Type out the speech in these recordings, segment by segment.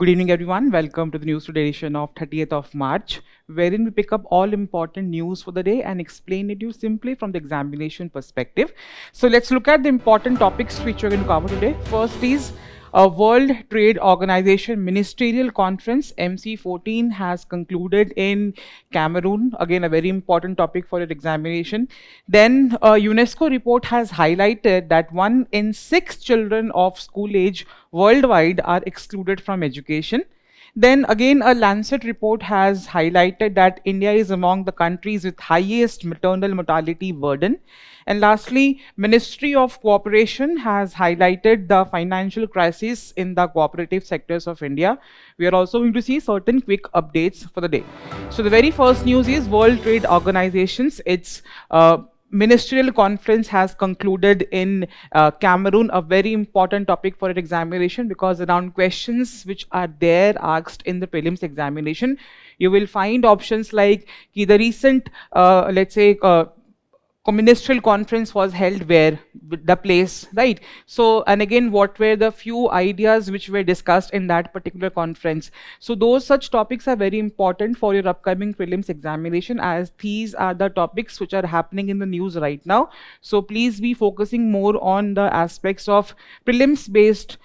Good evening, everyone. Welcome to the news today edition of 30th of March, wherein we pick up all important news for the day and explain it to you simply from the examination perspective. So let's look at the important topics which we're going to cover today. First is a World Trade Organization Ministerial Conference MC14 has concluded in Cameroon. Again, a very important topic for your examination. Then a UNESCO report has highlighted that 1 in 6 children of school age worldwide are excluded from education. Then again, a Lancet report has highlighted that India is among the countries with highest maternal mortality burden. And lastly, Ministry of Cooperation has highlighted the financial crisis in the cooperative sectors of India. We are also going to see certain quick updates for the day. So the very first news is World Trade Organizations. Its Ministerial conference has concluded in Cameroon, a very important topic for an examination because around questions which are there asked in the prelims examination, you will find options like the recent, ministerial conference was held where, the place, right? So, and again, what were the few ideas which were discussed in that particular conference? So those such topics are very important for your upcoming prelims examination, as these are the topics which are happening in the news right now. So please be focusing more on the aspects of prelims based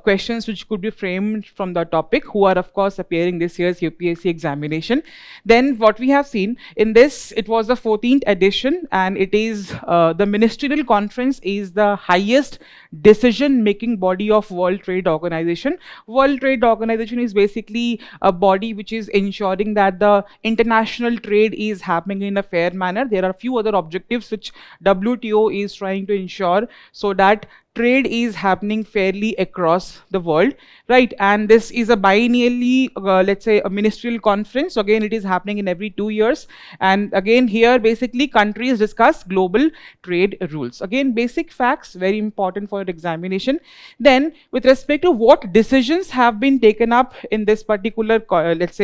questions which could be framed from the topic, who are of course appearing this year's UPSC examination. Then what we have seen in this, it was the 14th edition, and it is the Ministerial Conference is the highest decision-making body of World Trade Organization. World Trade Organization is basically a body which is ensuring that the international trade is happening in a fair manner. There are a few other objectives which WTO is trying to ensure so that trade is happening fairly across the world, right? And this is a biennially, a ministerial conference. So again, it is happening in every 2 years. And again, here basically countries discuss global trade rules. Again, basic facts, very important for your examination. Then with respect to what decisions have been taken up in this particular,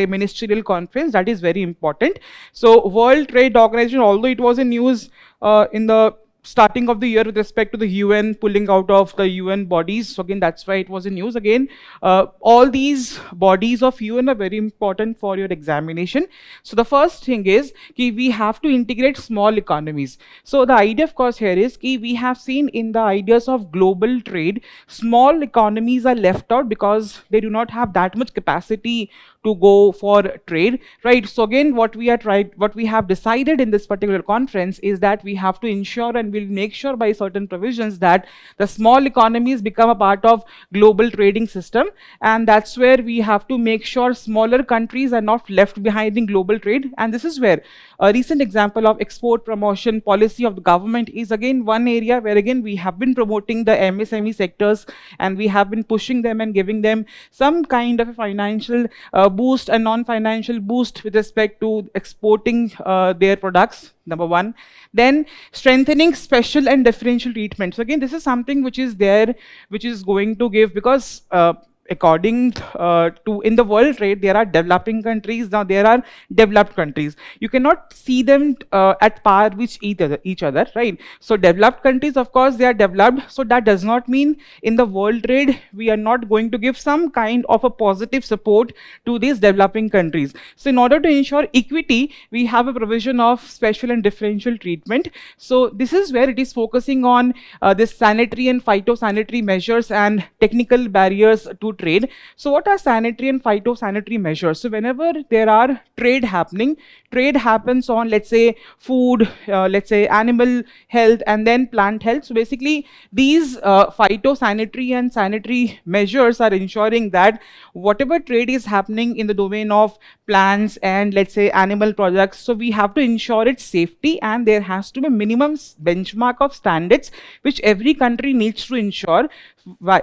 ministerial conference, that is very important. So World Trade Organization, although it was in news in the starting of the year with respect to the UN pulling out of the UN bodies. So again, that's why it was in news. Again, all these bodies of UN are very important for your examination. So the first thing is we have to integrate small economies. So the idea of course here is we have seen in the ideas of global trade, small economies are left out because they do not have that much capacity to go for trade, right? So again, what we have decided in this particular conference is that we have to ensure and we'll make sure by certain provisions that the small economies become a part of global trading system, and that's where we have to make sure smaller countries are not left behind in global trade. And this is where a recent example of export promotion policy of the government is again one area where again we have been promoting the MSME sectors and we have been pushing them and giving them some kind of a financial boost and non-financial boost with respect to exporting their products, number one. Then strengthening special and differential treatment. So again, this is something which is there, which is going to give, because according to in the world trade, there are developing countries, now there are developed countries. You cannot see them at par with each other, right? So developed countries, of course, they are developed. So that does not mean in the world trade, we are not going to give some kind of a positive support to these developing countries. So in order to ensure equity, we have a provision of special and differential treatment. So this is where it is focusing on this sanitary and phytosanitary measures and technical barriers to trade. So what are sanitary and phytosanitary measures? So whenever there are trade happening, trade happens on, let's say, food, animal health, and then plant health. So basically, these phytosanitary and sanitary measures are ensuring that whatever trade is happening in the domain of plants and let's say animal products, so we have to ensure its safety, and there has to be a minimum benchmark of standards which every country needs to ensure,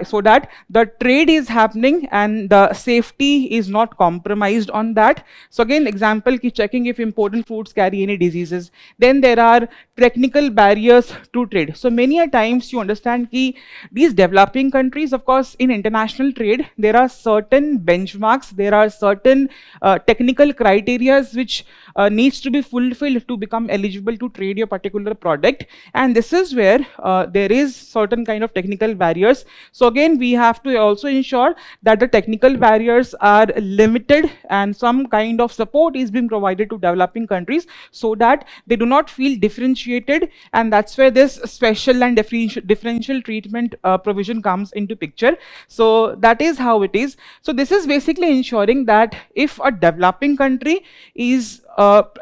so that the trade is happening and the safety is not compromised on that. So again, example, checking if imported foods carry any diseases. Then there are technical barriers to trade. So many a times you understand these developing countries, of course, in international trade, there are certain benchmarks, there are certain technical criteria which needs to be fulfilled to become eligible to trade your particular product. And this is where there is certain kind of technical barriers. So again, we have to also ensure ensure that the technical barriers are limited and some kind of support is being provided to developing countries so that they do not feel differentiated, and that's where this special and differential treatment provision comes into picture. So that is how it is. So this is basically ensuring that if a developing country is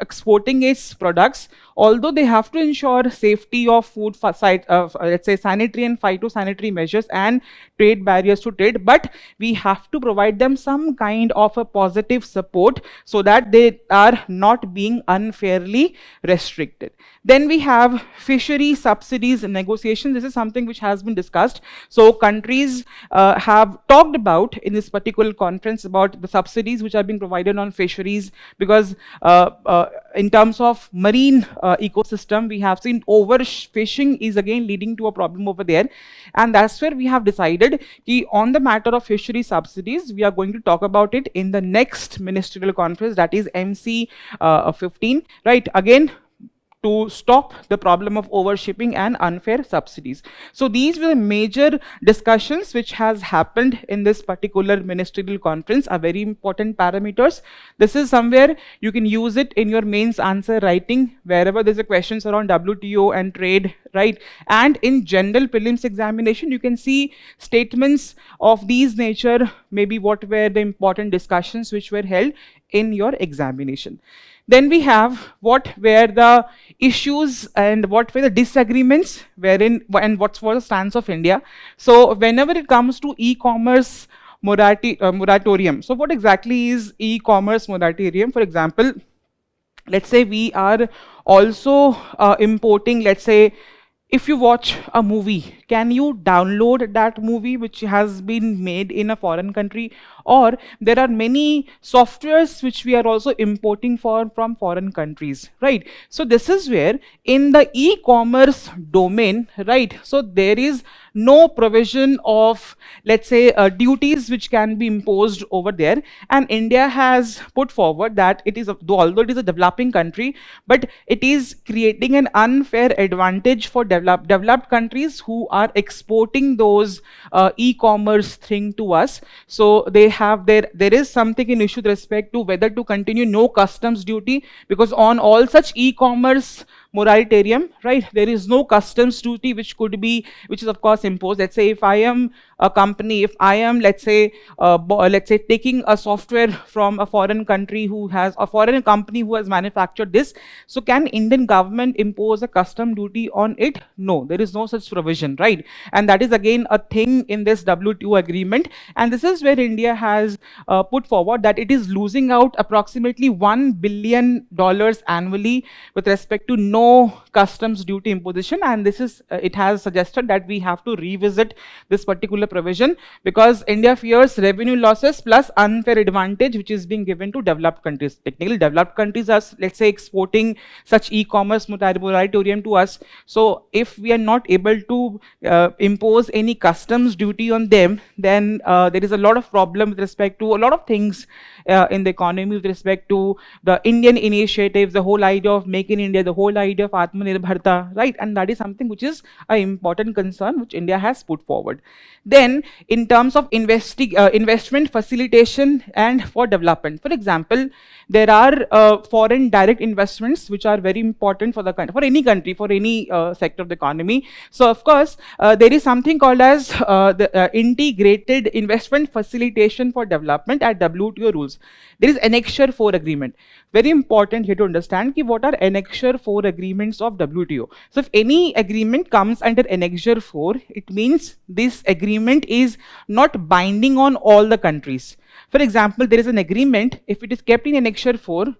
exporting its products, although they have to ensure safety of food, let's say sanitary and phytosanitary measures and trade barriers to trade, but we have to provide them some kind of a positive support so that they are not being unfairly restricted. Then we have fishery subsidies negotiations. This is something which has been discussed. So countries have talked about in this particular conference about the subsidies which are being provided on fisheries, because in terms of marine ecosystem, we have seen overfishing is again leading to a problem over there, and that's where we have decided ki on the matter of fishery subsidies, we are going to talk about it in the next ministerial conference, that is MC 15, right? Again, to stop the problem of overshipping and unfair subsidies. So these were the major discussions which has happened in this particular ministerial conference, are very important parameters. This is somewhere you can use it in your mains answer writing, wherever there's a questions around WTO and trade, right? And in general prelims examination, you can see statements of these nature, maybe what were the important discussions which were held in your examination. Then we have what were the issues and what were the disagreements wherein and what was the stance of India. So whenever it comes to e-commerce moratorium, so what exactly is e-commerce moratorium? For example, let's say we are also importing, let's say, if you watch a movie, can you download that movie which has been made in a foreign country? Or there are many softwares which we are also importing from foreign countries, right? So this is where in the e-commerce domain, right, so there is no provision of, let's say, duties which can be imposed over there, and India has put forward that it is, although it is a developing country, but it is creating an unfair advantage for developed countries who are exporting those e-commerce thing to us. So they have there is something in issue with respect to whether to continue no customs duty, because on all such e-commerce moratorium, right, there is no customs duty which is of course imposed. Let's say if I am a company, if I am, let's say taking a software from a foreign country who has a foreign company who has manufactured this, so can Indian government impose a custom duty on it? No, there is no such provision, right? And that is again a thing in this WTO agreement, and this is where India has put forward that it is losing out approximately $1 billion annually with respect to no customs duty imposition, and this is it has suggested that we have to revisit this particular provision because India fears revenue losses plus unfair advantage which is being given to developed countries. Technically, developed countries are, let's say, exporting such e-commerce moratorium to us. So if we are not able to impose any customs duty on them, then there is a lot of problem with respect to a lot of things in the economy with respect to the Indian initiatives, the whole idea of Make in India, the whole idea of Atmanirbharta, right? And that is something which is an important concern which India has put forward. Then, in terms of investment facilitation and for development, for example, there are foreign direct investments which are very important for the country, for any country, for any sector of the economy. So, of course, there is something called as the integrated investment facilitation for development at WTO rules. There is Annexure 4 agreement. Very important here to understand ki what are Annexure 4 agreements of WTO. So if any agreement comes under Annexure 4, it means this agreement is not binding on all the countries. For example, there is an agreement, if it is kept in Annexure 4,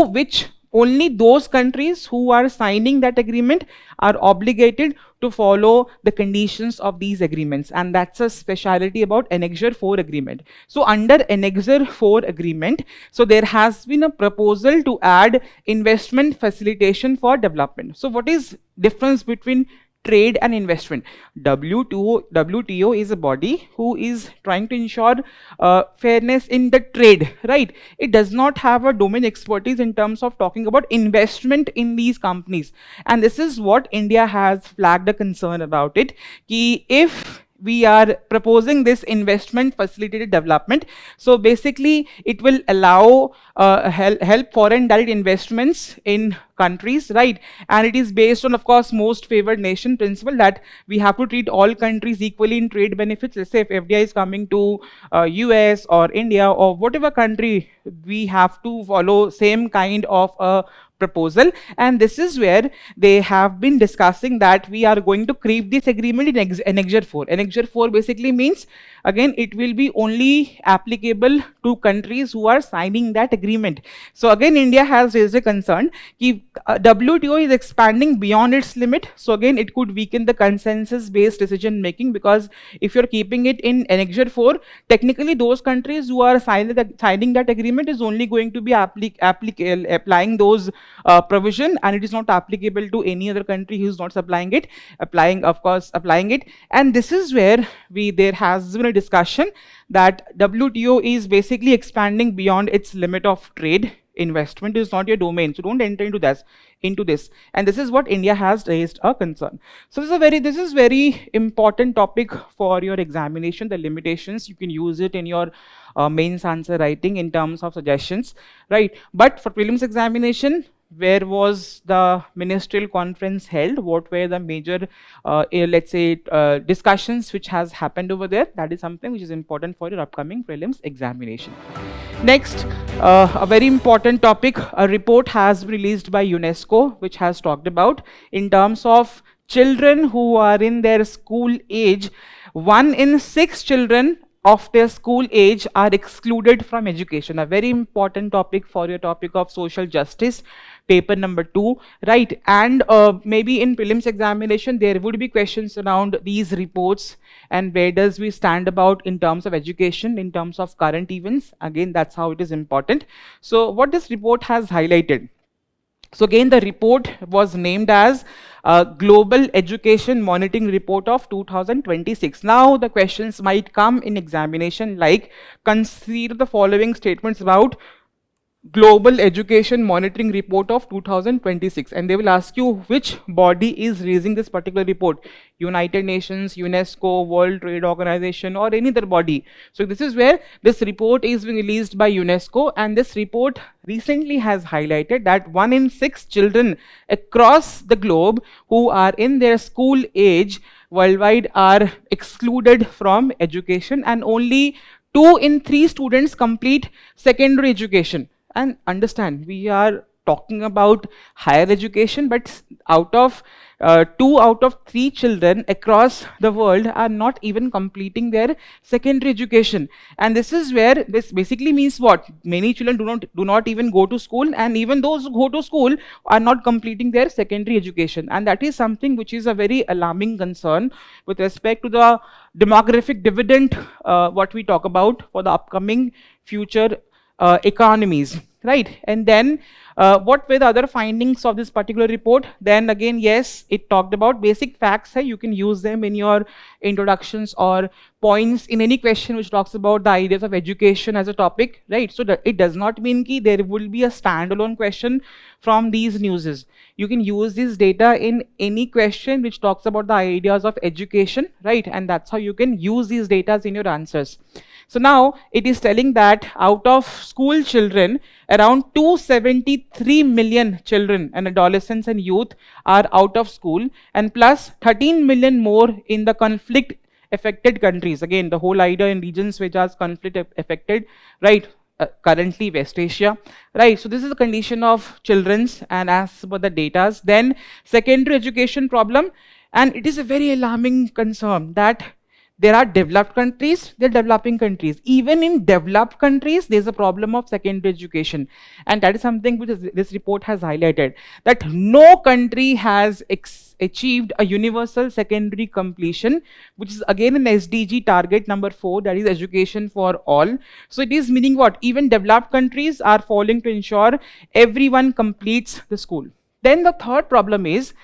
which only those countries who are signing that agreement are obligated to follow the conditions of these agreements, and that's a speciality about Annexure 4 agreement. So under Annexure 4 agreement, so there has been a proposal to add investment facilitation for development. So what is difference between trade and investment? WTO is a body who is trying to ensure fairness in the trade, right? It does not have a domain expertise in terms of talking about investment in these companies. And this is what India has flagged a concern about it, ki if we are proposing this investment facilitated development. So basically it will allow help foreign direct investments in countries, right? And it is based on, of course, most favored nation principle, that we have to treat all countries equally in trade benefits. Let's say if FDI is coming to US or India or whatever country, we have to follow same kind of a proposal. And this is where they have been discussing that we are going to create this agreement in Annexure 4. Annexure 4 basically means, again, it will be only applicable to countries who are signing that agreement. So again, India has raised a concern that WTO is expanding beyond its limit. So again, it could weaken the consensus based decision making, because if you're keeping it in Annexure 4, technically those countries who are signing that agreement is only going to be applying those provision, and it is not applicable to any other country who is not applying it. And this is where there has been a discussion that WTO is basically expanding beyond its limit of trade. Investment is not your domain, so don't enter into this. And this is what India has raised a concern. So this is very important topic for your examination. The limitations, you can use it in your mains answer writing in terms of suggestions, right? But for prelims examination, where was the ministerial conference held? What were the major, let's say, discussions which has happened over there? That is something which is important for your upcoming prelims examination. Next, a very important topic, a report has been released by UNESCO, which has talked about in terms of children who are in their school age. 1 in 6 children of their school age are excluded from education. A very important topic for your topic of social justice, paper number 2, right? And maybe in prelims examination there would be questions around these reports and where does we stand about in terms of education, in terms of current events. Again, that's how it is important. So what this report has highlighted. So again, the report was named as Global Education Monitoring Report of 2026. Now the questions might come in examination like, consider the following statements about Global Education Monitoring Report of 2026, and they will ask you which body is releasing this particular report: United Nations, UNESCO, World Trade Organization, or any other body. So this is where this report is being released by UNESCO, and this report recently has highlighted that 1 in 6 children across the globe who are in their school age worldwide are excluded from education, and only 2 in 3 students complete secondary education. And understand, we are talking about higher education, but out of 2 out of 3 children across the world are not even completing their secondary education. And this is where this basically means what? Many children do not even go to school, and even those who go to school are not completing their secondary education. And that is something which is a very alarming concern with respect to the demographic dividend, what we talk about for the upcoming future economies, right? And then what were the other findings of this particular report? Then again, yes, it talked about basic facts. You can use them in your introductions or points in any question which talks about the ideas of education as a topic, right? So that it does not mean that there will be a standalone question from these newses. You can use this data in any question which talks about the ideas of education, right? And that's how you can use these data in your answers. So now it is telling that out of school children, around 273 million children and adolescents and youth are out of school, and plus 13 million more in the conflict affected countries. Again, the whole idea in regions which are conflict affected, right? Currently West Asia, right? So this is the condition of children's, and as per the data, then secondary education problem. And it is a very alarming concern that there are developed countries, there are developing countries. Even in developed countries, there's a problem of secondary education. And that is something which this report has highlighted, that no country has achieved a universal secondary completion, which is again an SDG target number 4, that is education for all. So it is meaning what? Even developed countries are falling to ensure everyone completes the school. Then the third problem is,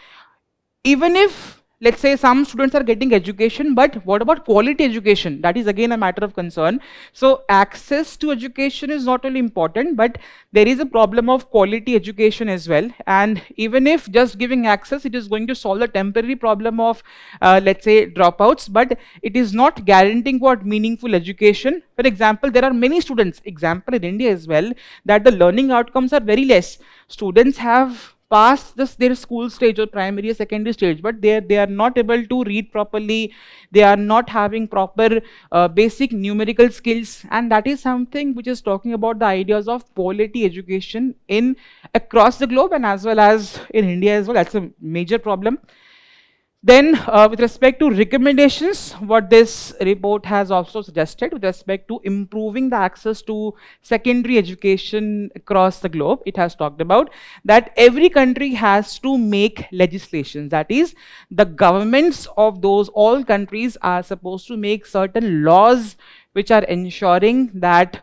even if, let's say some students are getting education, but what about quality education? That is again a matter of concern. So access to education is not only important, but there is a problem of quality education as well. And even if just giving access, it is going to solve the temporary problem of let's say dropouts, but it is not guaranteeing what meaningful education. For example, there are many students, example in India as well, that the learning outcomes are very less. Students have past their school stage or primary or secondary stage, but they are not able to read properly, they are not having proper basic numerical skills, and that is something which is talking about the ideas of quality education in across the globe and as well as in India as well. That's a major problem. Then with respect to recommendations, what this report has also suggested with respect to improving the access to secondary education across the globe, it has talked about that every country has to make legislation. That is, the governments of those all countries are supposed to make certain laws which are ensuring that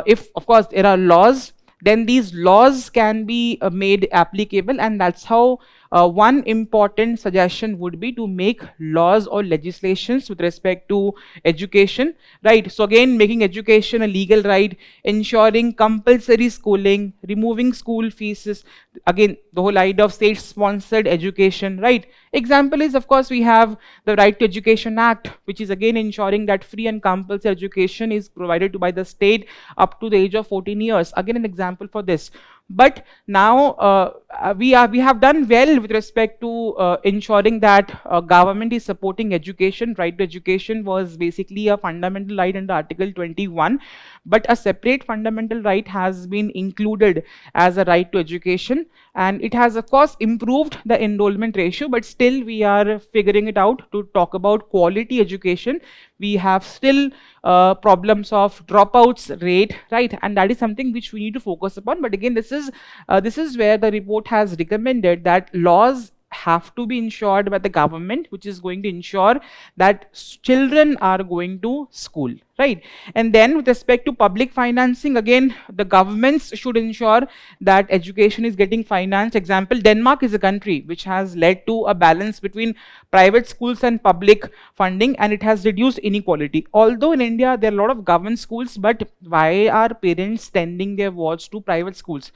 if of course there are laws, then these laws can be made applicable, and that's how one important suggestion would be to make laws or legislations with respect to education, right? So again, making education a legal right, ensuring compulsory schooling, removing school fees, again the whole idea of state sponsored education, right? Example is of course we have the Right to Education Act, which is again ensuring that free and compulsory education is provided by the state up to the age of 14 years. Again an example for this. But now we have done well with respect to ensuring that government is supporting education. Right to education was basically a fundamental right under Article 21, but a separate fundamental right has been included as a right to education, and it has of course improved the enrollment ratio, but still we are figuring it out to talk about quality education. We have still problems of dropouts rate, right? And that is something which we need to focus upon. But again, this is where the report has recommended that laws have to be ensured by the government, which is going to ensure that children are going to school, right? And then with respect to public financing, again the governments should ensure that education is getting financed. Example, Denmark is a country which has led to a balance between private schools and public funding, and it has reduced inequality. Although in India there are a lot of government schools, but why are parents sending their wards to private schools?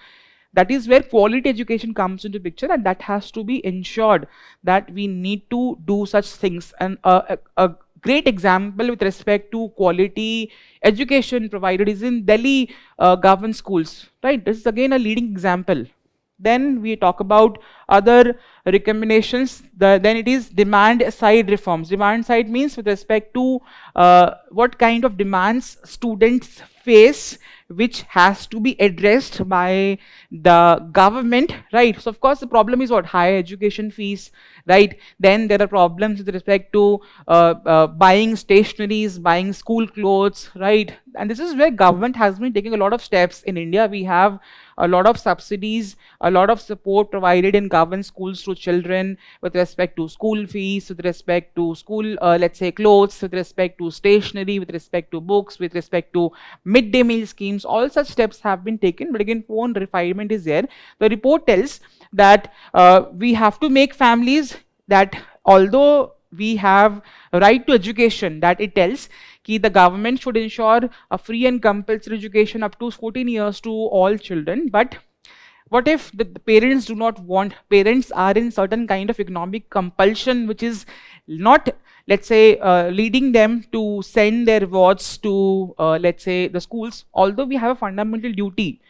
That is where quality education comes into picture, and that has to be ensured that we need to do such things. And a great example with respect to quality education provided is in Delhi government schools, right? This is again a leading example. Then we talk about other recommendations. Then it is demand side reforms. Demand side means with respect to what kind of demands students face, which has to be addressed by the government, right? So of course the problem is what? Higher education fees, right? Then there are problems with respect to buying stationeries, buying school clothes, right? And this is where government has been taking a lot of steps. In India we have a lot of subsidies, a lot of support provided in government schools to children with respect to school fees, with respect to school, let's say clothes, with respect to stationery, with respect to books, with respect to midday meal schemes. All such steps have been taken, but again, one refinement is there. The report tells that we have to make families that, although we have a right to education, that it tells that the government should ensure a free and compulsory education up to 14 years to all children. But what if the parents do not want? Parents are in certain kind of economic compulsion, which is not, let's say, leading them to send their wards to, let's say, the schools. Although we have a fundamental duty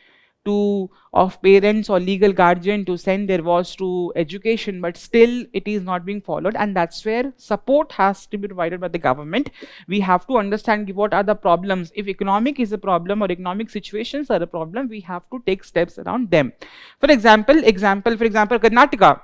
of parents or legal guardian to send their wards to education, but still it is not being followed, and that's where support has to be provided by the government. We have to understand what are the problems. If economic is a problem or economic situations are a problem, we have to take steps around them. For example, Karnataka.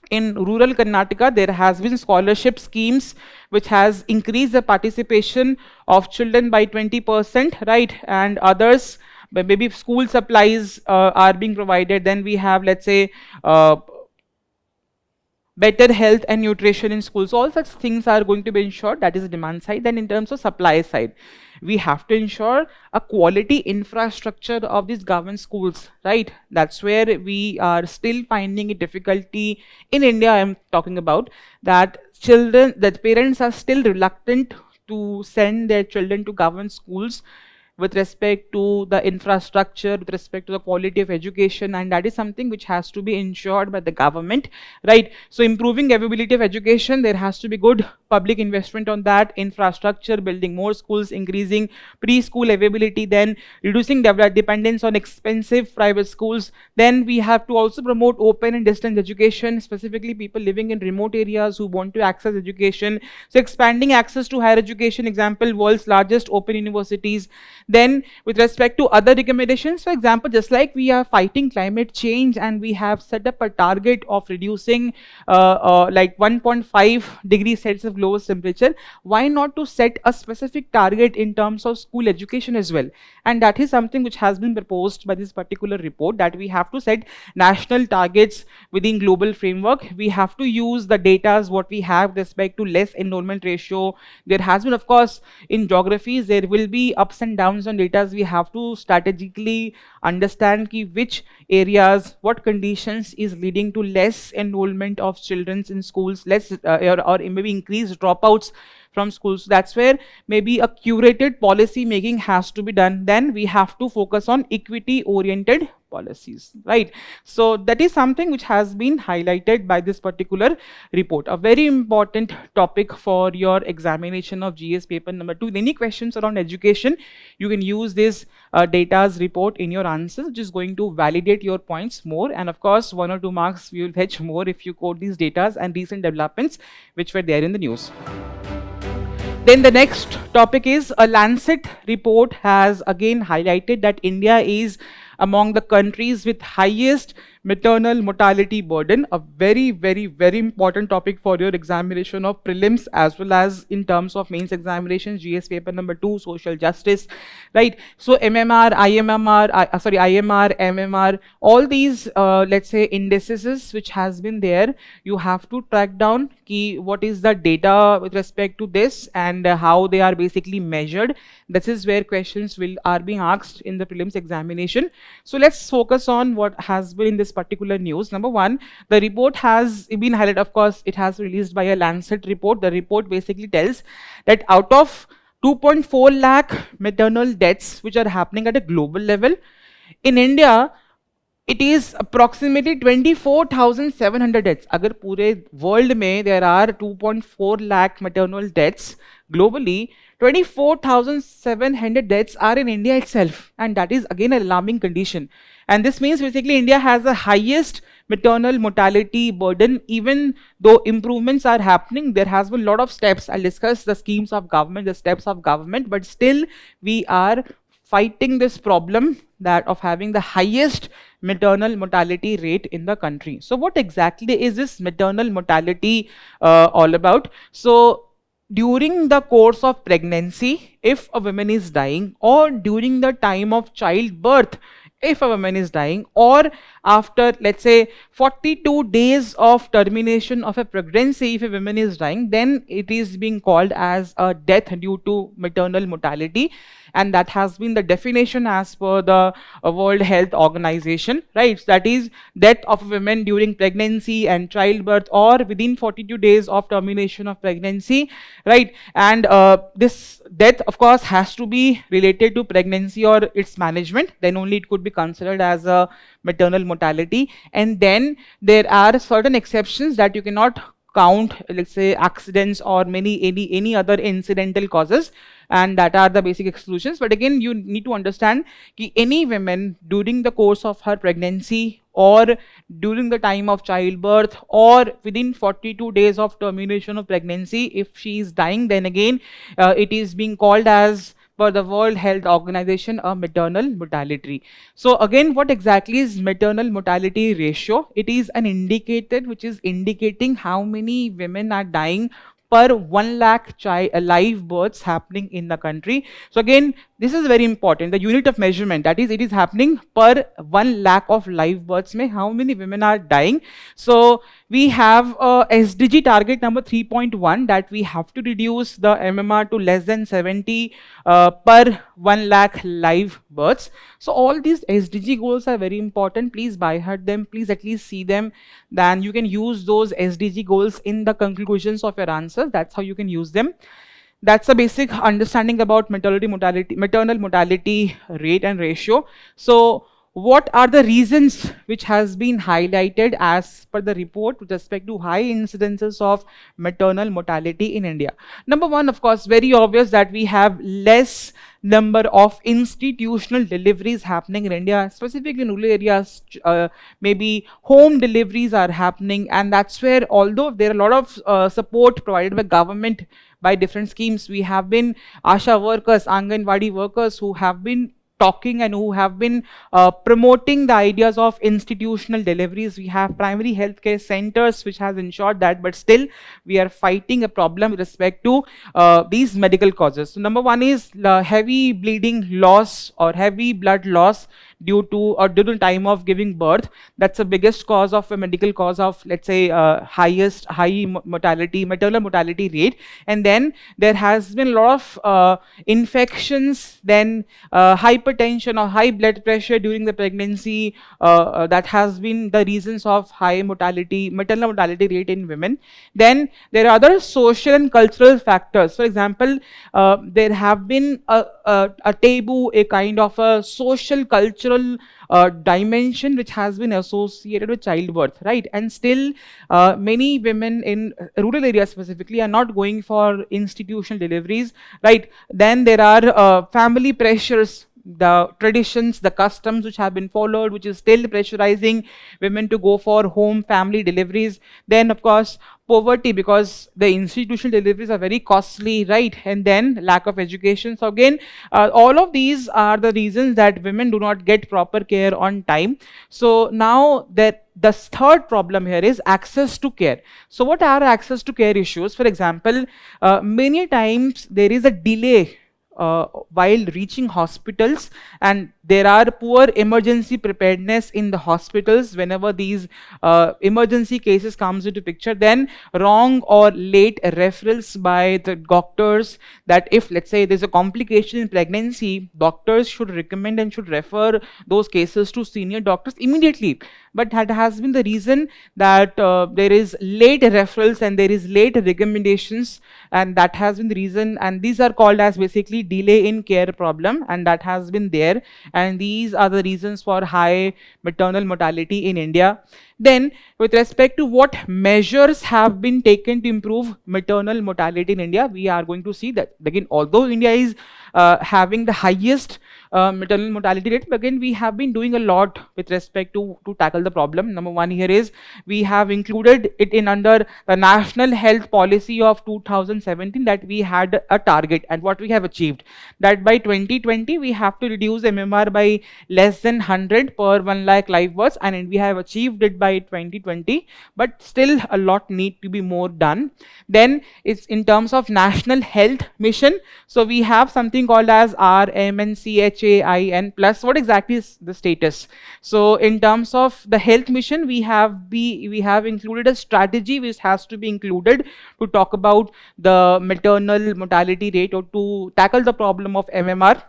In rural Karnataka, there has been scholarship schemes which has increased the participation of children by 20%, right? And others, maybe school supplies are being provided. Then we have, let's say, better health and nutrition in schools. All such things are going to be ensured. That is the demand side. Then in terms of supply side, We have to ensure a quality infrastructure of these government schools, right? That's where we are still finding it difficulty in India. I'm talking about that that parents are still reluctant to send their children to government schools with respect to the infrastructure, with respect to the quality of education, and that is something which has to be ensured by the government, right? So improving availability of education, there has to be good public investment on that, infrastructure, building more schools, increasing preschool availability, then reducing dependence on expensive private schools. Then we have to also promote open and distance education, specifically people living in remote areas who want to access education. So expanding access to higher education, example, world's largest open universities. Then with respect to other recommendations, for example, just like we are fighting climate change and we have set up a target of reducing like 1.5 degrees Celsius of lowest temperature, why not to set a specific target in terms of school education as well? And that is something which has been proposed by this particular report, that we have to set national targets within global framework. We have to use the data what we have with respect to less enrollment ratio. There has been, of course, in geographies, there will be ups and downs on data. We have to strategically understand which areas, what conditions is leading to less enrollment of children in schools, less or maybe increased dropouts from schools. That's where maybe a curated policy making has to be done. Then we have to focus on equity oriented policies, right? So that is something which has been highlighted by this particular report, a very important topic for your examination of GS paper number 2. Any questions around education, you can use this data's report in your answers, which is going to validate your points more, and of course 1 or 2 marks you will fetch more if you quote these datas and recent developments which were there in the news. Then the next topic is a Lancet report has again highlighted that India is among the countries with highest maternal mortality burden, a very, very, very important topic for your examination of prelims as well as in terms of mains examinations, GS paper number 2, social justice, right? So MMR, IMR, MMR, all these, let's say, indices which has been there, you have to track down what is the data with respect to this and how they are basically measured. This is where questions are being asked in the prelims examination. So let's focus on what has been in this particular news. Number one, the report has been highlighted. Of course, it has released by a Lancet report. The report basically tells that out of 2.4 lakh maternal deaths which are happening at a global level, in India, it is approximately 24,700 deaths. Agar pure world mein there are 2.4 lakh maternal deaths globally, 24,700 deaths are in India itself, and that is again an alarming condition. And this means basically India has the highest maternal mortality burden. Even though improvements are happening, there has been a lot of steps. I'll discuss the schemes of government, the steps of government, but still we are fighting this problem that of having the highest maternal mortality rate in the country. So what exactly is this maternal mortality all about? So during the course of pregnancy, if a woman is dying, or during the time of childbirth, if a woman is dying, or after, let's say, 42 days of termination of a pregnancy, if a woman is dying, then it is being called as a death due to maternal mortality. And that has been the definition as per the World Health Organization, right? That is death of a woman during pregnancy and childbirth, or within 42 days of termination of pregnancy, right? And this death, of course, has to be related to pregnancy or its management. Then only it could be considered as a maternal mortality. And then there are certain exceptions that you cannot count, let's say, accidents or any other incidental causes, and that are the basic exclusions. But again, you need to understand that any woman during the course of her pregnancy, or during the time of childbirth, or within 42 days of termination of pregnancy, if she is dying, then again it is being called as, for the World Health Organization, a maternal mortality. So again, what exactly is maternal mortality ratio? It is an indicator which is indicating how many women are dying per 1 lakh live births happening in the country. So again, this is very important, the unit of measurement, that is, it is happening per 1 lakh of live births mein how many women are dying. So we have SDG target number 3.1, that we have to reduce the MMR to less than 70 per 1 lakh live births. So all these SDG goals are very important. Please by heart them, please at least see them. Then you can use those SDG goals in the conclusions of your answers. That's how you can use them. That's a basic understanding about maternal mortality rate and ratio. So what are the reasons which has been highlighted as per the report with respect to high incidences of maternal mortality in India? Number one, of course, very obvious that we have less number of institutional deliveries happening in India, specifically in rural areas. Maybe home deliveries are happening, and that's where, although there are a lot of support provided by government by different schemes, we have been ASHA workers, Anganwadi workers who have been talking and who have been promoting the ideas of institutional deliveries. We have primary healthcare centers which has ensured that, but still we are fighting a problem with respect to these medical causes. So number one is heavy bleeding loss or heavy blood loss due to the time of giving birth. That's the biggest cause of a medical cause of, let's say, high mortality, maternal mortality rate. And then there has been a lot of infections, then hypertension or high blood pressure during the pregnancy. That has been the reasons of high mortality, maternal mortality rate in women. Then there are other social and cultural factors. For example, there have been a taboo, a kind of a social cultural dimension which has been associated with childbirth, right? And still many women in rural areas specifically are not going for institutional deliveries, right? Then there are family pressures, the traditions, the customs which have been followed, which is still pressurizing women to go for home family deliveries. Then of course poverty, because the institutional deliveries are very costly, right? And then lack of education. So again, all of these are the reasons that women do not get proper care on time. So now that the third problem here is access to care. So what are access to care issues? For example, many times there is a delay while reaching hospitals, and there are poor emergency preparedness in the hospitals whenever these emergency cases comes into picture. Then wrong or late referrals by the doctors, that if, let's say, there's a complication in pregnancy, doctors should recommend and should refer those cases to senior doctors immediately. But that has been the reason that there is late referrals and there is late recommendations, and that has been the reason, and these are called as basically delay in care problem, and that has been there, and these are the reasons for high maternal mortality in India. Then with respect to what measures have been taken to improve maternal mortality in India, we are going to see that again, although India is having the highest maternal mortality rate, but again we have been doing a lot with respect to tackle the problem. Number one here is we have included it in under the National Health Policy of 2017, that we had a target, and what we have achieved, that by 2020 we have to reduce MMR by less than 100 per 1 lakh live births, and we have achieved it by 2020, but still a lot need to be more done. Then it's in terms of National Health Mission. So we have something called as RMNCHAIN plus. What exactly is the status? So in terms of the health mission, we have included a strategy which has to be included to talk about the maternal mortality rate or to tackle the problem of MMR.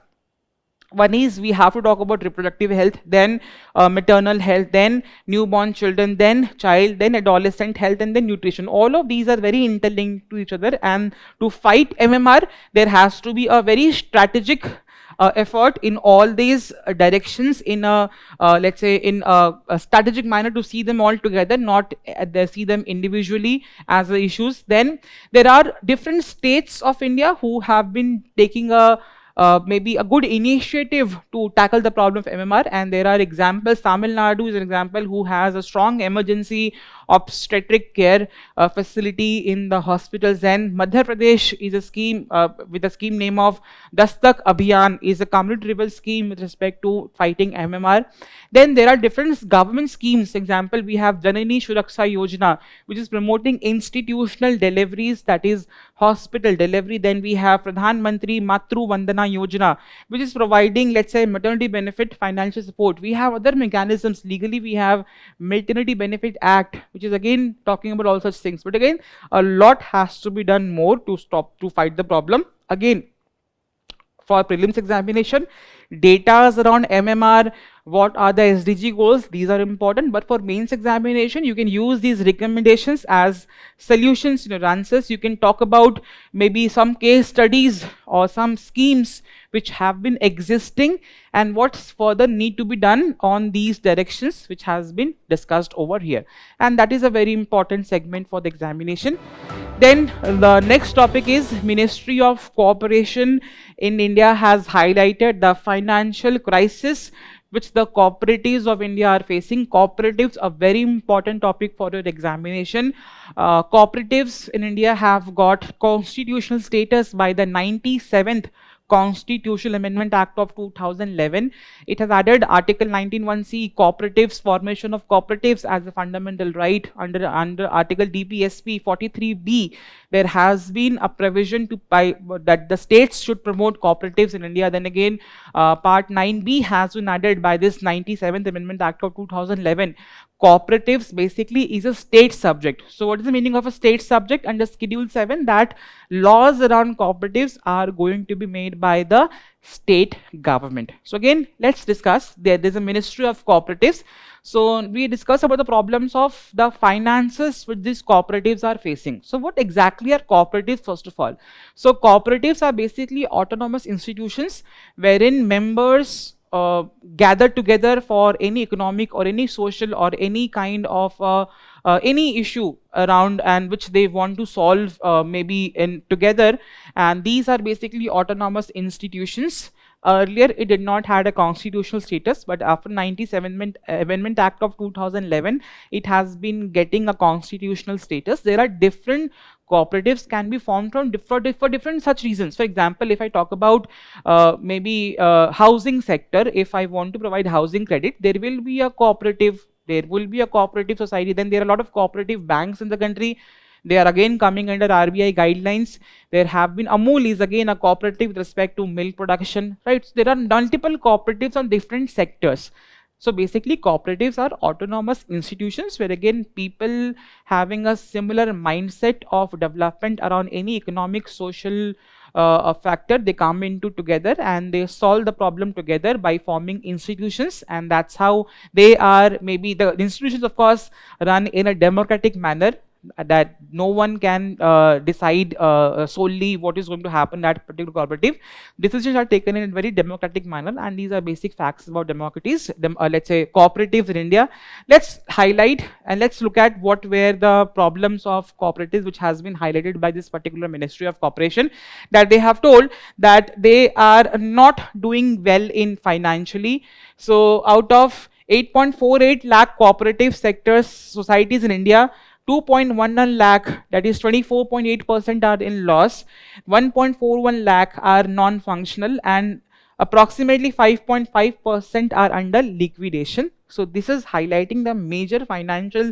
One is we have to talk about reproductive health, then maternal health, then newborn children, then child, then adolescent health, and then nutrition. All of these are very interlinked to each other, and to fight MMR, there has to be a very strategic effort in all these directions in a let's say in a strategic manner, to see them all together, not see them individually as the issues. Then there are different states of India who have been taking a maybe a good initiative to tackle the problem of MMR, and there are examples. Tamil Nadu is an example who has a strong emergency obstetric care facility in the hospitals. And Madhya Pradesh is a scheme with a scheme name of Dastak Abhiyan, is a community-driven scheme with respect to fighting MMR. Then there are different government schemes. Example, we have Janani Suraksha Yojana, which is promoting institutional deliveries, that is hospital delivery. Then we have Pradhan Mantri Matru Vandana Yojana, which is providing, let's say, maternity benefit financial support. We have other mechanisms. Legally, we have Maternity Benefit Act, which is again talking about all such things. But again, a lot has to be done more to fight the problem. Again, for prelims examination, data around MMR, what are the SDG goals, these are important. But for mains examination, you can use these recommendations as solutions in your answers. You can talk about maybe some case studies or some schemes which have been existing and what's further need to be done on these directions which has been discussed over here. And that is a very important segment for the examination. Then the next topic is Ministry of Cooperation in India has highlighted the financial crisis which the cooperatives of India are facing. Cooperatives, a very important topic for your examination. Cooperatives in India have got constitutional status by the 97th Constitutional Amendment Act of 2011. It has added Article 19(1)(c), cooperatives, formation of cooperatives as a fundamental right. Under Article DPSP 43B, there has been a provision that the states should promote cooperatives in India. Then again, Part 9B has been added by this 97th Amendment Act of 2011. Cooperatives basically is a state subject. So what is the meaning of a state subject? Under Schedule 7, that laws around cooperatives are going to be made by the state government. So again, let's discuss. There's a Ministry of Cooperatives. So we discuss about the problems of the finances which these cooperatives are facing. So what exactly are cooperatives, first of all? So cooperatives are basically autonomous institutions wherein members gather together for any economic or any social or any kind of any issue around and which they want to solve maybe in together, and these are basically autonomous institutions. Earlier it did not had a constitutional status, but after 97th Amendment Act of 2011, it has been getting a constitutional status. There are different cooperatives can be formed from for different such reasons. For example, if I talk about maybe housing sector, if I want to provide housing credit, there will be a cooperative, there will be a cooperative society. Then there are a lot of cooperative banks in the country. They are again coming under RBI guidelines. There have been, Amul is again a cooperative with respect to milk production, right? So there are multiple cooperatives on different sectors. So basically cooperatives are autonomous institutions where again people having a similar mindset of development around any economic, social factor, they come into together and they solve the problem together by forming institutions, and that's how they are. Maybe the institutions of course run in a democratic manner, that no one can decide solely what is going to happen at particular cooperative. Decisions are taken in a very democratic manner, and these are basic facts about democracies. Let's say cooperatives in India. Let's highlight and let's look at what were the problems of cooperatives which has been highlighted by this particular Ministry of Cooperation, that they have told that they are not doing well in financially. So out of 8.48 lakh cooperative sectors societies in India, 2.11 lakh, that is 24.8% are in loss, 1.41 lakh are non-functional, and approximately 5.5% are under liquidation. So this is highlighting the major financial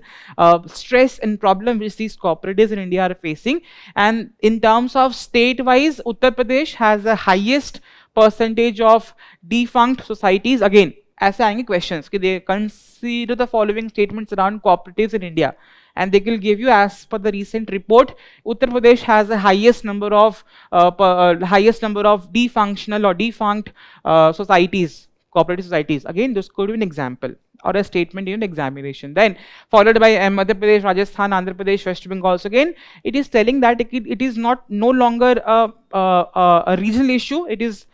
stress and problem which these cooperatives in India are facing. And in terms of state-wise, Uttar Pradesh has the highest percentage of defunct societies. Again, ऐसे आएंगे questions कि they consider the following statements around cooperatives in India, and they will give you as per the recent report. Uttar Pradesh has the highest number of defunctional or defunct societies, cooperative societies. Again, this could be an example or a statement in examination. Then followed by Madhya Pradesh, Rajasthan, Andhra Pradesh, West Bengal. So again, it is telling that it is no longer a regional issue. It is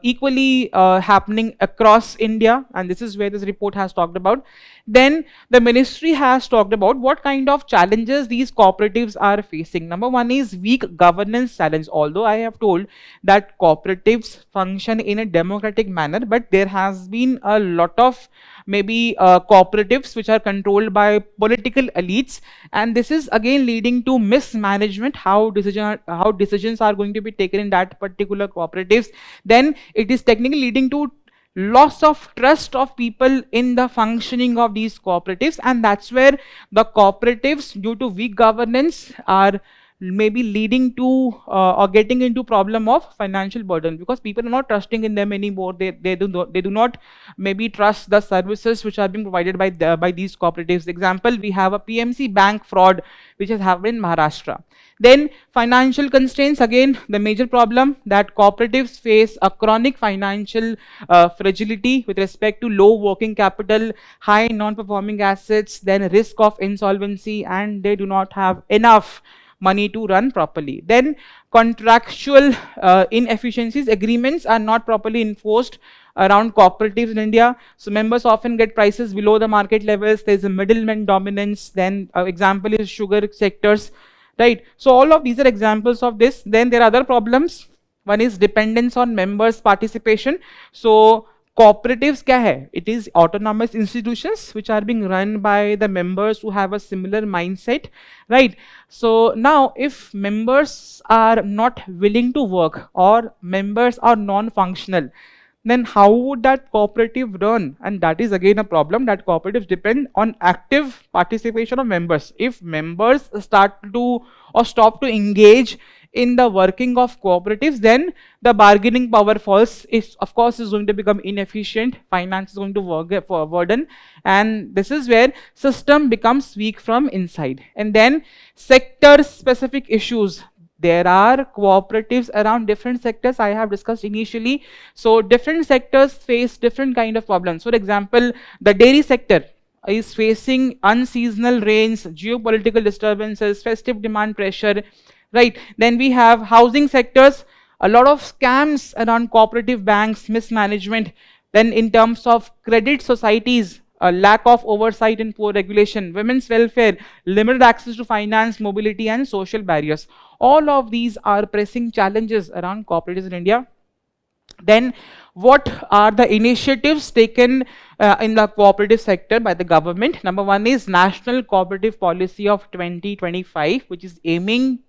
equally happening across India, and this is where this report has talked about. Then the ministry has talked about what kind of challenges these cooperatives are facing. Number one is weak governance challenge. Although I have told that cooperatives function in a democratic manner, but there has been a lot of maybe cooperatives which are controlled by political elites, and this is again leading to mismanagement, how decisions are going to be taken in that particular cooperatives. Then it is technically leading to loss of trust of people in the functioning of these cooperatives, and that's where the cooperatives, due to weak governance, are maybe leading to or getting into problem of financial burden, because people are not trusting in them anymore. They do not maybe trust the services which are being provided by these cooperatives. Example, we have a PMC bank fraud which has happened in Maharashtra. Then financial constraints, again the major problem that cooperatives face a chronic financial fragility with respect to low working capital, high non-performing assets, then risk of insolvency, and they do not have enough money to run properly. Then contractual inefficiencies, agreements are not properly enforced around cooperatives in India. So members often get prices below the market levels. There's a middleman dominance. Then example is sugar sectors, right? So all of these are examples of this. Then there are other problems. One is dependence on members' participation. So cooperatives kya hai? It is autonomous institutions which are being run by the members who have a similar mindset, right? So now if members are not willing to work or members are non-functional, then how would that cooperative run? And that is again a problem, that cooperatives depend on active participation of members. If members start to or stop to engage in the working of cooperatives, then the bargaining power falls. Of course is going to become inefficient, finance is going to work for burden, and this is where system becomes weak from inside. And then sector specific issues. There are cooperatives around different sectors I have discussed initially. So different sectors face different kind of problems. For example, the dairy sector is facing unseasonal rains, geopolitical disturbances, festive demand pressure, right? Then we have housing sectors, a lot of scams around cooperative banks, mismanagement. Then in terms of credit societies, a lack of oversight and poor regulation, women's welfare, limited access to finance, mobility, and social barriers. All of these are pressing challenges around cooperatives in India. Then what are the initiatives taken in the cooperative sector by the government? Number one is National Cooperative Policy of 2025, which is aiming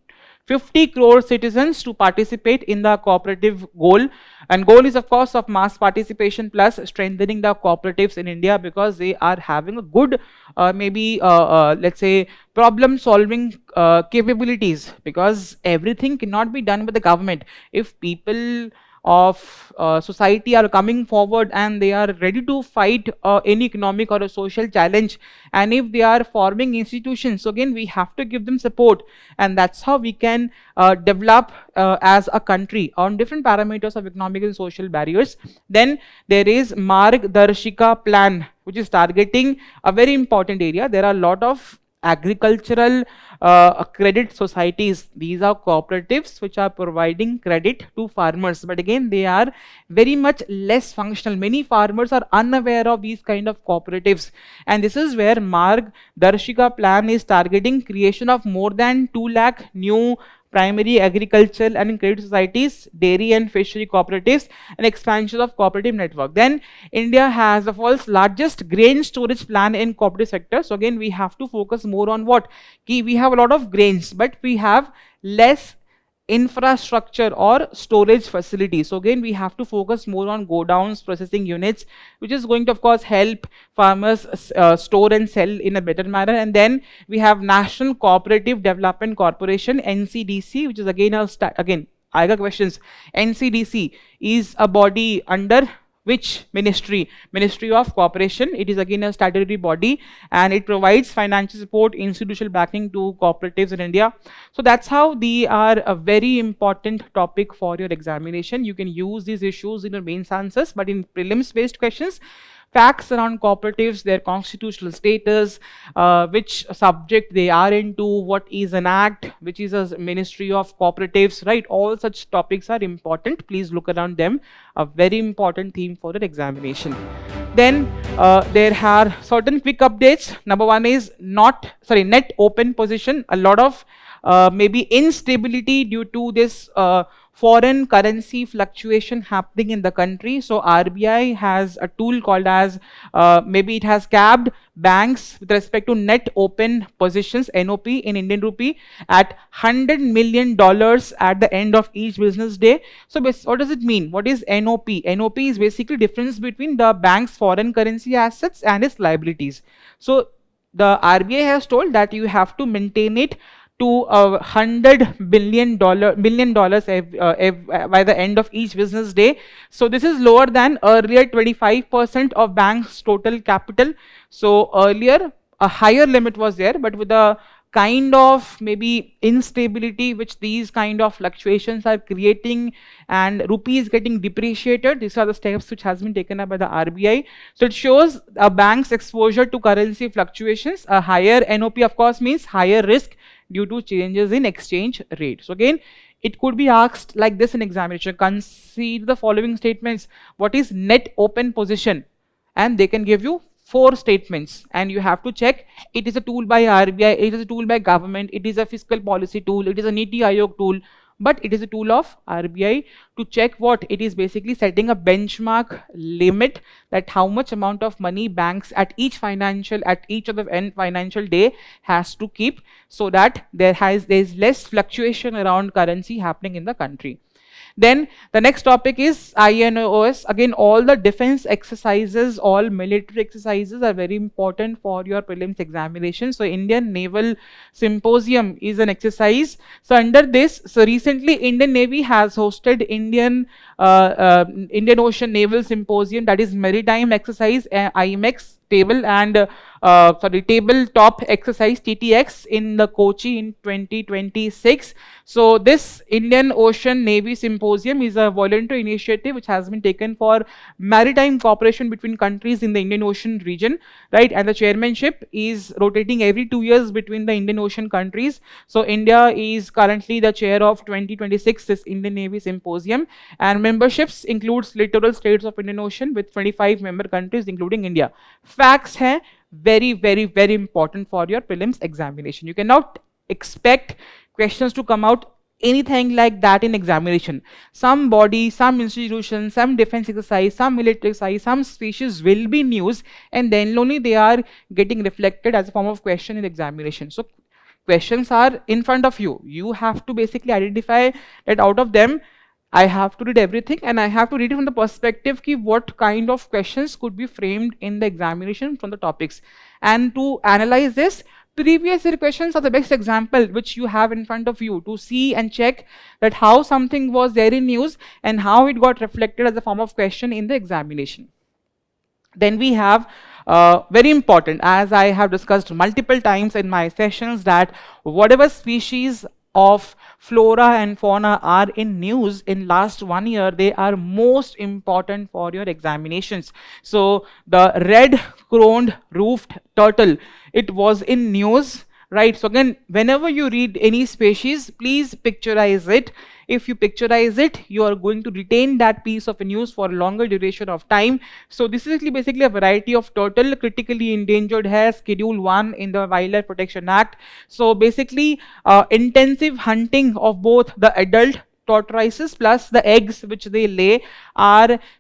50 crore citizens to participate in the cooperative goal. And goal is of course of mass participation plus strengthening the cooperatives in India, because they are having a good let's say problem solving capabilities, because everything cannot be done by the government. If people of society are coming forward and they are ready to fight any economic or a social challenge, and if they are forming institutions, so again we have to give them support, and that's how we can develop as a country on different parameters of economic and social barriers. Then there is Margdarshika plan, which is targeting a very important area. There are a lot of agricultural credit societies. These are cooperatives which are providing credit to farmers, but again they are very much less functional. Many farmers are unaware of these kind of cooperatives, and this is where Margdarshika plan is targeting creation of more than 2 lakh new primary agricultural and credit societies, dairy and fishery cooperatives, and expansion of cooperative network. Then India has the world's largest grain storage plan in cooperative sector. So again we have to focus more on what? We have a lot of grains, but we have less infrastructure or storage facilities. So again we have to focus more on go downs, processing units, which is going to of course help farmers store and sell in a better manner. And then we have National Cooperative Development Corporation, NCDC, which is again I got questions. NCDC is a body under which ministry? Ministry of Cooperation. It is again a statutory body, and it provides financial support, institutional backing to cooperatives in India. So that's how they are a very important topic for your examination. You can use these issues in your mains answers, but in prelims based questions, Facts around cooperatives, their constitutional status, which subject they are into, what is an act, which is a Ministry of Cooperatives, right? All such topics are important. Please look around them. A very important theme for the examination. Then there are certain quick updates. Number one is net open position. A lot of maybe instability due to this foreign currency fluctuation happening in the country. So RBI has a tool called as maybe it has capped banks with respect to net open positions, NOP, in Indian rupee at $100 million at the end of each business day. So what does it mean? What is NOP? NOP is basically difference between the bank's foreign currency assets and its liabilities. So the RBI has told that you have to maintain it to $100 billion by the end of each business day. So this is lower than earlier 25% of bank's total capital. So earlier a higher limit was there, but with the kind of maybe instability which these kind of fluctuations are creating and rupee is getting depreciated, these are the steps which has been taken up by the RBI. So it shows a bank's exposure to currency fluctuations. A higher NOP of course means higher risk due to changes in exchange rate. So again, it could be asked like this in examination. Consider the following statements. What is net open position? And they can give you 4 statements, and you have to check. It is a tool by RBI, it is a tool by government, it is a fiscal policy tool, it is a Niti Aayog tool, but it is a tool of RBI to check what it is basically setting a benchmark limit that how much amount of money banks at each of the end financial day has to keep, so that there is less fluctuation around currency happening in the country. Then the next topic is INOS. Again, all the defense exercises, all military exercises are very important for your prelims examination. So Indian Naval Symposium is an exercise. So under this, so recently Indian Navy has hosted Indian Ocean Naval Symposium, that is maritime exercise, IMEX table and tabletop exercise TTX in the Kochi in 2026. So this Indian Ocean Navy Symposium is a voluntary initiative which has been taken for maritime cooperation between countries in the Indian Ocean region, right? And the chairmanship is rotating every 2 years between the Indian Ocean countries. So India is currently the chair of 2026 this Indian Navy Symposium, and memberships includes littoral states of Indian Ocean with 25 member countries including India. Facts hai very, very, very important for your prelims examination. You cannot expect questions to come out anything like that in examination. Some body, some institution, some defense exercise, some military exercise, some species will be news, and then only they are getting reflected as a form of question in examination. So questions are in front of you. You have to basically identify that out of them I have to read everything, and I have to read it from the perspective ki what kind of questions could be framed in the examination from the topics. And to analyze this, previous year questions are the best example which you have in front of you to see and check that how something was there in news and how it got reflected as a form of question in the examination. Then we have very important, as I have discussed multiple times in my sessions, that whatever species of flora and fauna are in news in last 1 year, they are most important for your examinations. So the red-crowned roofed turtle, it was in news, right? So again, whenever you read any species, please picturize it. If you picturize it, you are going to retain that piece of news for a longer duration of time. So this is basically a variety of turtle, critically endangered hai, Schedule 1 in the Wildlife Protection Act. So basically, intensive hunting of both the adult tortoises plus the eggs which they lay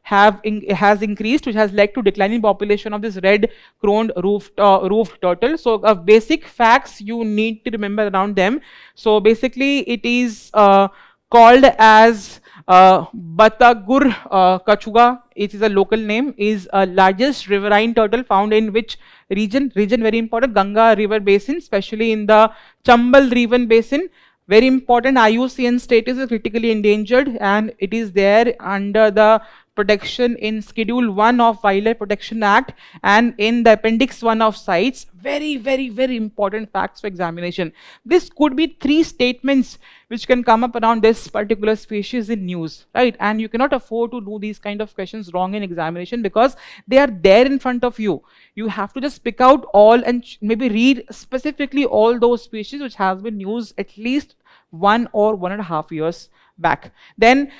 has increased, which has led to declining population of this red-crowned roofed turtle. So basic facts you need to remember around them. So basically, it is called as Batagur Kachuga. It is a local name. Is a largest riverine turtle found in which region? Region very important, Ganga River Basin, especially in the Chambal River Basin. Very important, IUCN status is critically endangered, and it is there under the protection in Schedule 1 of Wildlife Protection Act and in the Appendix 1 of CITES. Very, very, very important facts for examination. This could be 3 statements which can come up around this particular species in news, right? And you cannot afford to do these kind of questions wrong in examination because they are there in front of you. You have to just pick out all and maybe read specifically all those species which has been used at least 1 or 1.5 years back. Then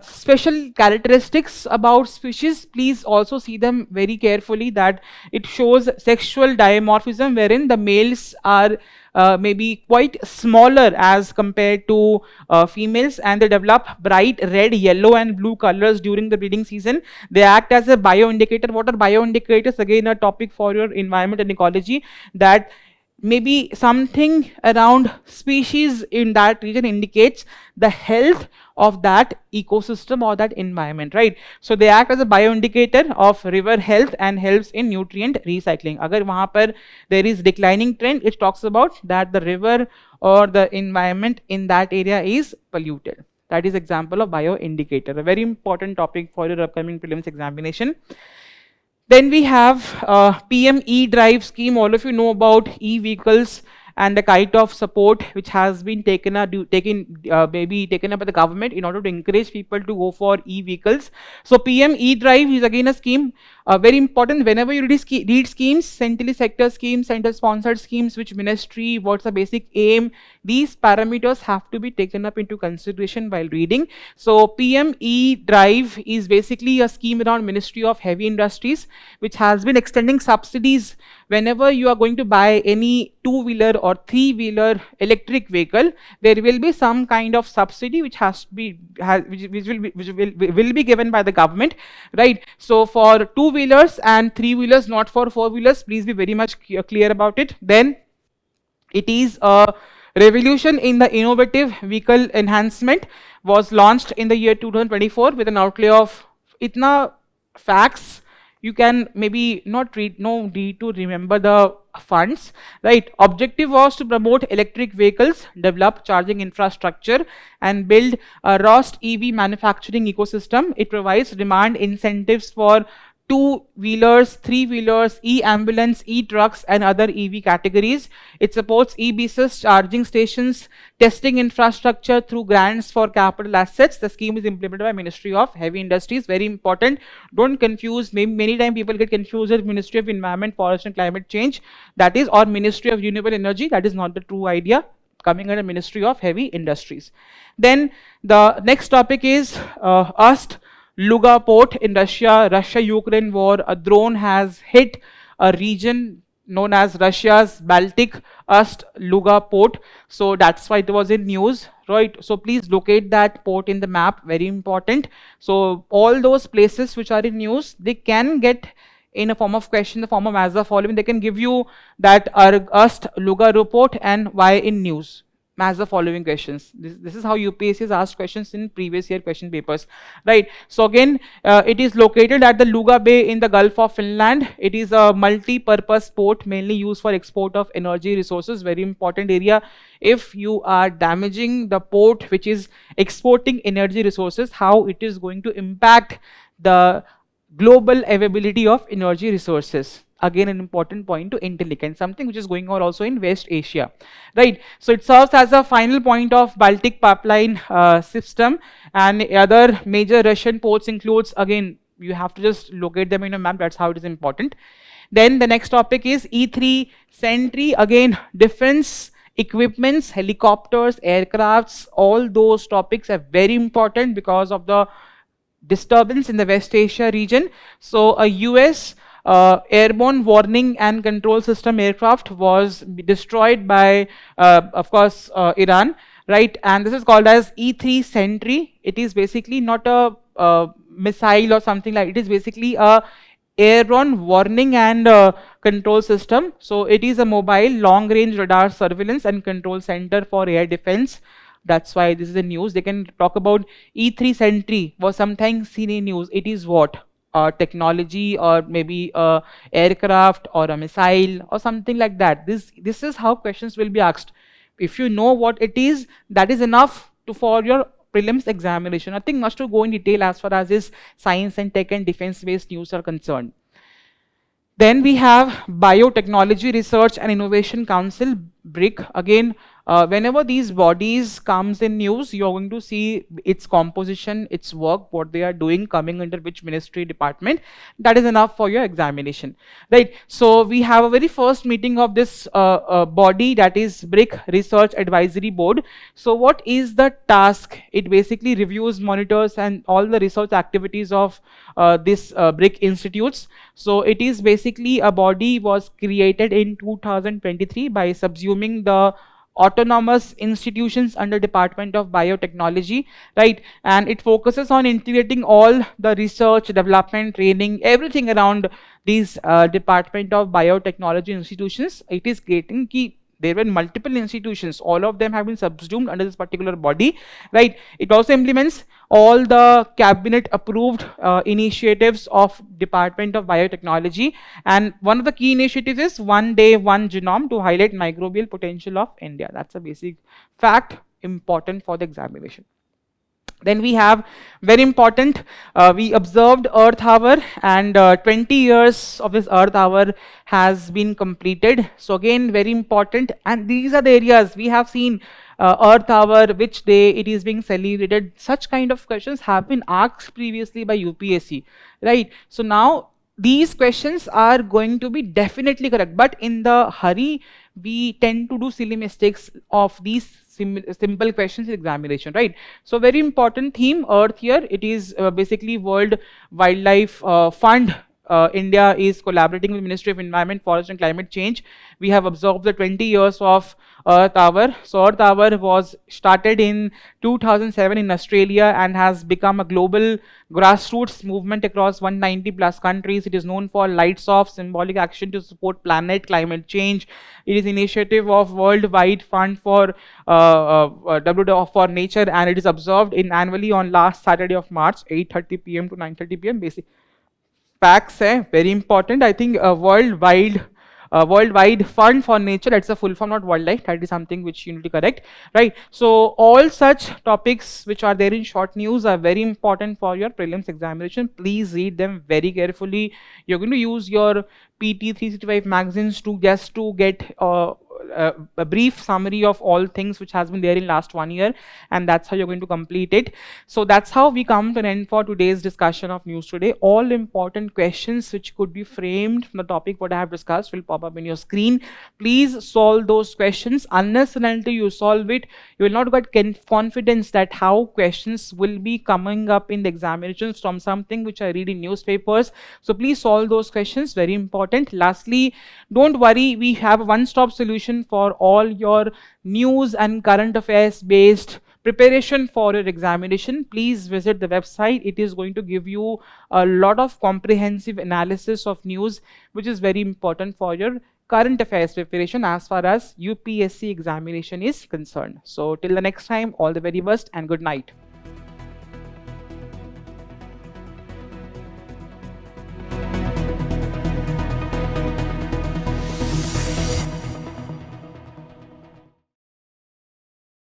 special characteristics about species, please also see them very carefully, that it shows sexual dimorphism wherein the males are maybe quite smaller as compared to females, and they develop bright red, yellow and blue colors during the breeding season. They act as a bioindicator. What are bioindicators? Again, a topic for your environment and ecology, that maybe something around species in that region indicates the health of that ecosystem or that environment, right? So they act as a bioindicator of river health and helps in nutrient recycling. Agar wahan par there is declining trend, it talks about that the river or the environment in that area is polluted. That is example of bioindicator, a very important topic for your upcoming prelims examination. Then we have PM e-drive scheme. All of you know about e-vehicles and the kind of support which has been taken up by the government in order to encourage people to go for e-vehicles. So PM e-drive is again a scheme, very important. Whenever you read schemes, centrally sector schemes, center sponsored schemes, which ministry, what's the basic aim, these parameters have to be taken up into consideration while reading. So PM e-drive is basically a scheme around Ministry of Heavy Industries, which has been extending subsidies whenever you are going to buy any 2-wheeler or 3-wheeler electric vehicle. There will be some kind of subsidy which has to be will be given by the government, right? So for 2-wheelers and 3-wheelers, not for 4-wheelers, please be very much clear about it. Then it is a revolution in the innovative vehicle enhancement, was launched in the year 2024 with an outlay of itna facts. You can maybe not read, no need to remember the funds, right? Objective was to promote electric vehicles, develop charging infrastructure and build a robust EV manufacturing ecosystem. It provides demand incentives for 2-wheelers, 3-wheelers, e-ambulance, e-trucks and other EV categories. It supports e-buses, charging stations, testing infrastructure through grants for capital assets. The scheme is implemented by Ministry of Heavy Industries. Very important. Don't confuse. Many times people get confused with Ministry of Environment, Forest and Climate Change. That is, or Ministry of Renewable Energy. That is not the true idea. Coming under Ministry of Heavy Industries. Then the next topic is Luga port in Russia, Russia-Ukraine war. A drone has hit a region known as Russia's Baltic Ust-Luga port. So that's why it was in news, right? So please locate that port in the map, very important. So all those places which are in news, they can get in a form of question, the form of as the following. They can give you that Ust-Luga report and why in news. As the following questions. This is how UPSC has asked questions in previous year question papers, right? So again, it is located at the Luga Bay in the Gulf of Finland. It is a multi-purpose port mainly used for export of energy resources. Very important area. If you are damaging the port which is exporting energy resources, how it is going to impact the global availability of energy resources. Again, an important point to intellect, and something which is going on also in West Asia, right? So it serves as a final point of Baltic pipeline system, and other major Russian ports includes, again, you have to just locate them in a map. That's how it is important. Then the next topic is E3 Sentry. Again, defense equipments, helicopters, aircrafts, all those topics are very important because of the disturbance in the West Asia region. So a US airborne warning and control system aircraft was destroyed by, of course, Iran, right? And this is called as E3 Sentry. It is basically not a missile or something like it. It is basically a airborne warning and control system. So it is a mobile long-range radar surveillance and control center for air defense. That's why this is the news. They can talk about E3 Sentry was sometimes seen in news. It is what? Technology, or maybe a aircraft or a missile or something like that. This is how questions will be asked. If you know what it is, that is enough for your prelims examination. Nothing much to go in detail as far as this science and tech and defense based news are concerned. Then we have Biotechnology Research and Innovation Council, BRIC. Again, whenever these bodies comes in news, you're going to see its composition, its work, what they are doing, coming under which ministry department. That is enough for your examination, right? So we have a very first meeting of this body, that is BRIC, Research Advisory Board. So what is the task? It basically reviews, monitors and all the research activities of this BRIC institutes. So it is basically a body was created in 2023 by subsuming the autonomous institutions under Department of Biotechnology, right? And it focuses on integrating all the research, development, training, everything around these Department of Biotechnology institutions. It is creating key. There were multiple institutions, all of them have been subsumed under this particular body, right? It also implements all the cabinet approved initiatives of Department of Biotechnology, and one of the key initiatives is One Day One Genome to highlight microbial potential of India. That's a basic fact, important for the examination. Then we have very important, we observed Earth Hour, and 20 years of this Earth Hour has been completed. So again, very important, and these are the areas we have seen Earth Hour, which day it is being celebrated. Such kind of questions have been asked previously by UPSC, right? So now these questions are going to be definitely correct, but in the hurry, we tend to do silly mistakes of these simple questions in examination, right? So very important theme, Earth here. It is basically World Wildlife Fund. India is collaborating with Ministry of Environment, Forest and Climate Change. We have observed the 20 years of Earth Hour. So Earth Hour was started in 2007 in Australia and has become a global grassroots movement across 190 plus countries. It is known for lights off, symbolic action to support planet climate change. It is initiative of Worldwide Fund for for Nature, and it is observed in annually on last Saturday of March, 8:30 p.m. to 9:30 p.m. Basic facts hai, very important. I think worldwide fund for nature, that's a full form, not wildlife. That is something which you need to correct, right? So all such topics which are there in short news are very important for your prelims examination. Please read them very carefully. You're going to use your PT 365 magazines to just to get a brief summary of all things which has been there in last 1 year, and that's how you're going to complete it. So that's how we come to an end for today's discussion of news today. All important questions which could be framed from the topic what I have discussed will pop up in your screen. Please solve those questions. Unless and until you solve it, you will not get confidence that how questions will be coming up in the examinations from something which I read in newspapers. So please solve those questions, very important. Lastly, don't worry, we have a one-stop solution for all your news and current affairs based preparation for your examination. Please visit the website. It is going to give you a lot of comprehensive analysis of news, which is very important for your current affairs preparation as far as UPSC examination is concerned. So till the next time, all the very best and good night.